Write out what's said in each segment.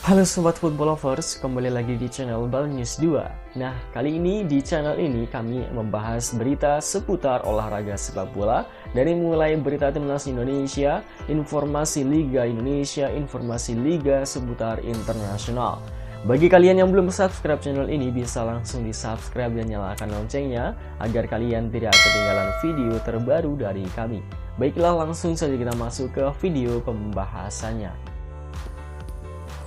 Halo Sobat Football Lovers, kembali lagi di channel Balnews 2. Nah, kali ini di channel ini kami membahas berita seputar olahraga sepak bola. Dari mulai berita timnas Indonesia, informasi Liga Indonesia, informasi Liga seputar internasional. Bagi kalian yang belum subscribe channel ini, bisa langsung di subscribe dan nyalakan loncengnya agar kalian tidak ketinggalan video terbaru dari kami. Baiklah, langsung saja kita masuk ke video pembahasannya.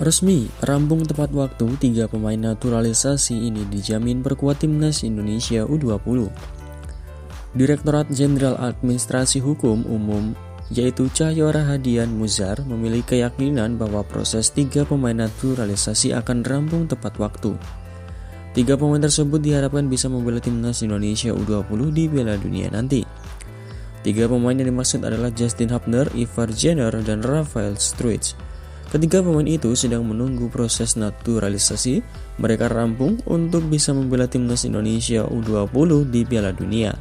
Resmi, rampung tepat waktu 3 pemain naturalisasi ini dijamin perkuat timnas Indonesia U20. Direktorat Jenderal Administrasi Hukum Umum yaitu Cahyo Rahadian Muzar memiliki keyakinan bahwa proses 3 pemain naturalisasi akan rampung tepat waktu. 3 pemain tersebut diharapkan bisa membela timnas Indonesia U20 di Piala Dunia nanti. 3 pemain yang dimaksud adalah Justin Hubner, Ivar Jenner, dan Rafael Struijk. Ketiga pemain itu sedang menunggu proses naturalisasi mereka rampung untuk bisa membela timnas Indonesia U20 di Piala Dunia.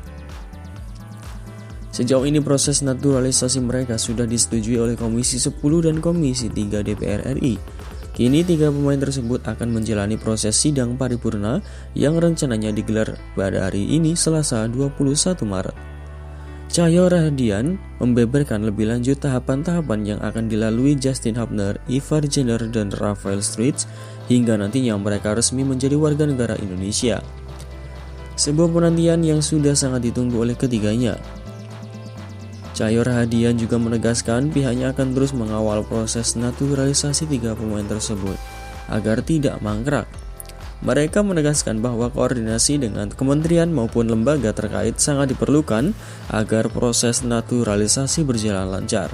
Sejauh ini proses naturalisasi mereka sudah disetujui oleh Komisi 10 dan Komisi 3 DPR RI. Kini 3 pemain tersebut akan menjalani proses sidang paripurna yang rencananya digelar pada hari ini Selasa 21 Maret. Cahyo Rahadian membeberkan lebih lanjut tahapan-tahapan yang akan dilalui Justin Hubner, Ivar Jenner, dan Rafael Struijk hingga nantinya mereka resmi menjadi warga negara Indonesia. Sebuah penantian yang sudah sangat ditunggu oleh ketiganya. Cahyo Rahadian juga menegaskan pihaknya akan terus mengawal proses naturalisasi 3 pemain tersebut agar tidak mangkrak. Mereka menegaskan bahwa koordinasi dengan kementerian maupun lembaga terkait sangat diperlukan agar proses naturalisasi berjalan lancar.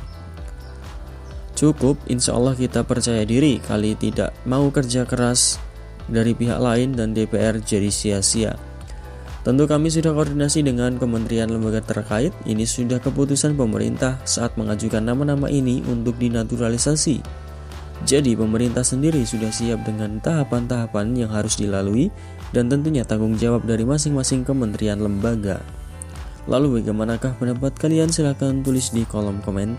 Cukup, insya Allah kita percaya diri kali tidak mau kerja keras dari pihak lain dan DPR jadi sia-sia. Tentu kami sudah koordinasi dengan kementerian lembaga terkait, ini sudah keputusan pemerintah saat mengajukan nama-nama ini untuk dinaturalisasi. Jadi pemerintah sendiri sudah siap dengan tahapan-tahapan yang harus dilalui dan tentunya tanggung jawab dari masing-masing kementerian lembaga. Lalu bagaimanakah pendapat kalian? Silahkan tulis di kolom komentar.